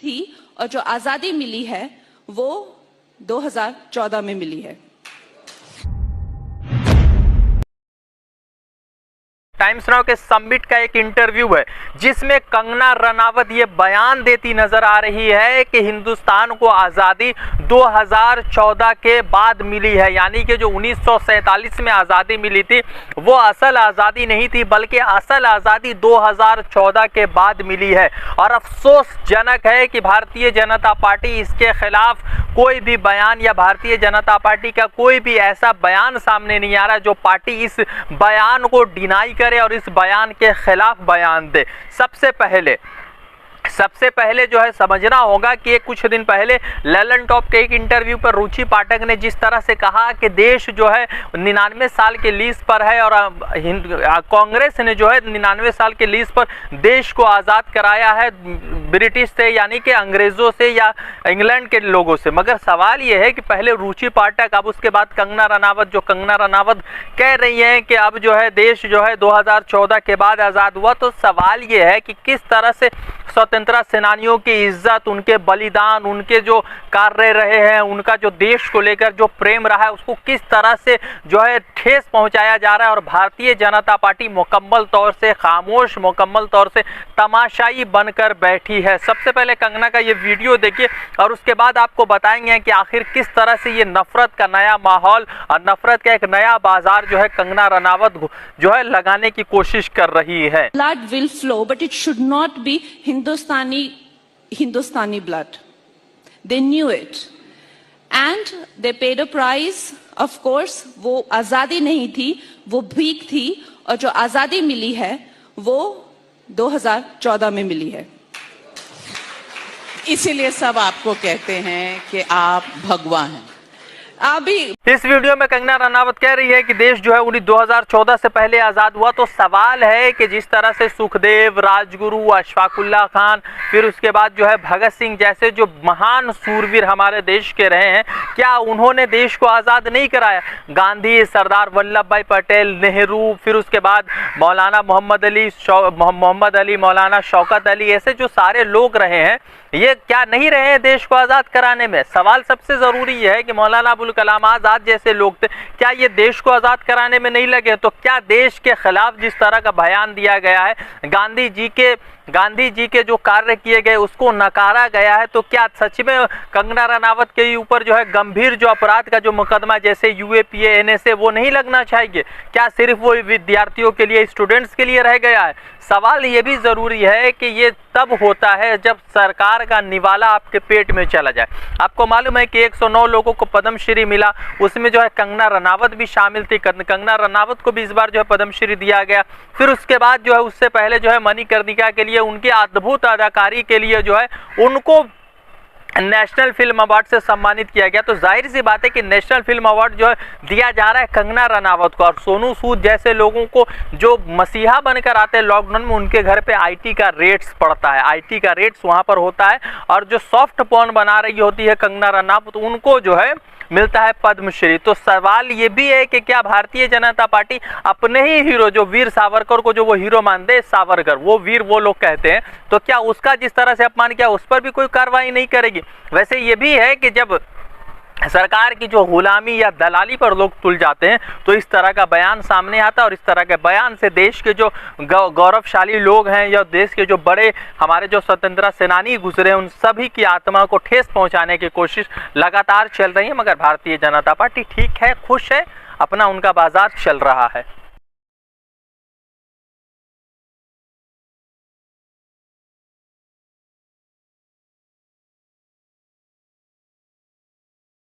थी और जो आजादी मिली है वो 2014 में मिली है। टाइम्स नाउ के समिट का एक इंटरव्यू है जिसमें कंगना रनावत ये बयान देती नजर आ रही है कि हिंदुस्तान को आज़ादी 2014 के बाद मिली है, यानी कि जो 1947 में आज़ादी मिली थी वो असल आज़ादी नहीं थी, बल्कि असल आज़ादी 2014 के बाद मिली है। और अफसोसजनक है कि भारतीय जनता पार्टी इसके खिलाफ कोई भी बयान या भारतीय जनता पार्टी का कोई भी ऐसा बयान सामने नहीं आ रहा जो पार्टी इस बयान को डिनाई करे और इस बयान के खिलाफ बयान दे। सबसे पहले जो है समझना होगा कि कुछ दिन पहले ललन टॉप के एक इंटरव्यू पर रुचि पाठक ने जिस तरह से कहा कि देश जो है 99 साल के लीज पर है और कांग्रेस ने जो है 99 साल के लीज पर देश को आज़ाद कराया है ब्रिटिश से, यानी कि अंग्रेज़ों से या इंग्लैंड के लोगों से। मगर सवाल ये है कि पहले रुचि पाठक, अब उसके बाद कंगना रनावत कह रही हैं कि अब जो है देश जो है 2014 के बाद आज़ाद हुआ। तो सवाल ये है कि किस तरह से स्वतंत्रता सेनानियों की इज्जत, उनके बलिदान, उनके जो कार्य रहे हैं, उनका जो देश को लेकर जो प्रेम रहा है उसको किस तरह से जो है ठेस पहुंचाया जा रहा है। और भारतीय जनता पार्टी मुकम्मल तौर से खामोश, मुकम्मल तौर से तमाशाई बनकर बैठी है। सबसे पहले कंगना का ये वीडियो देखिए और उसके बाद आपको बताएंगे कि आखिर किस तरह से ये नफरत का नया माहौल और नफरत का एक नया बाजार जो है कंगना रनावत जो है लगाने की कोशिश कर रही है। Blood will flow, but it should not be Hindustani blood. They knew it, and they paid a price. Of course, वो आजादी नहीं थी, वो भीख थी, और जो आजादी मिली है वो 2014 में मिली है। इसीलिए सब आपको कहते हैं कि आप भगवा हैं। अभी इस वीडियो में कंगना रनावत कह रही है कि देश जो है 2014 से पहले आज़ाद हुआ। तो सवाल है कि जिस तरह से सुखदेव, राजगुरु, अशफाकुल्ला खान, फिर उसके बाद जो है भगत सिंह जैसे जो महान सूरवीर हमारे देश के रहे हैं, क्या उन्होंने देश को आज़ाद नहीं कराया? गांधी, सरदार वल्लभ भाई पटेल, नेहरू, फिर उसके बाद मौलाना मोहम्मद अली, मौलाना शौकत अली, ऐसे जो सारे लोग रहे हैं, ये क्या नहीं रहे हैं देश को आज़ाद कराने में? सवाल सबसे ज़रूरी ये है कि मौलाना अबुल कलाम आज़ाद जैसे लोग थे, क्या ये देश को आज़ाद कराने में नहीं लगे? तो क्या देश के खिलाफ जिस तरह का बयान दिया गया है, गांधी जी के जो कार्य किए गए उसको नकारा गया है, तो क्या सच में कंगना रनावत के ऊपर जो है गंभीर जो अपराध का जो मुकदमा जैसे यूएपीए, एनएसए वो नहीं लगना चाहिए? क्या सिर्फ वो विद्यार्थियों के लिए, स्टूडेंट्स के लिए रह गया है? सवाल ये भी ज़रूरी है कि ये तब होता है जब सरकार का निवाला आपके पेट में चला जाए। आपको मालूम है कि 109 लोगों को पद्मश्री मिला, उसमें जो है कंगना रनावत भी शामिल थी। कंगना रनावत को भी इस बार जो है पद्मश्री दिया गया। फिर उसके बाद जो है उससे पहले जो है मणिकर्णिका के लिए, उनकी अद्भुत अदाकारी के लिए जो है उनको नेशनल फिल्म अवार्ड से सम्मानित किया गया। तो जाहिर सी बात है कि नेशनल फिल्म अवार्ड जो है दिया जा रहा है कंगना रनावत को। और सोनू सूद जैसे लोगों को जो मसीहा बनकर आते हैं लॉकडाउन में, उनके घर पे आईटी का रेट्स पड़ता है, आईटी का रेट्स वहां पर होता है। और जो सॉफ्ट पॉर्न बना रही होती है कंगना रनावत, उनको जो है मिलता है पद्मश्री। तो सवाल ये भी है कि क्या भारतीय जनता पार्टी अपने ही हीरो जो वीर सावरकर को जो वो हीरो मानते हैं, सावरकर वो वीर वो लोग कहते हैं, तो क्या उसका जिस तरह से अपमान किया उस पर भी कोई कार्रवाई नहीं करेगी? वैसे ये भी है कि जब सरकार की जो गुलामी या दलाली पर लोग तुल जाते हैं तो इस तरह का बयान सामने आता है, और इस तरह के बयान से देश के जो गौरवशाली लोग हैं या देश के जो बड़े हमारे जो स्वतंत्रता सेनानी गुजरे हैं, उन सभी की आत्मा को ठेस पहुंचाने की कोशिश लगातार चल रही है। मगर भारतीय जनता पार्टी ठीक है, खुश है, अपना उनका बाजार चल रहा है।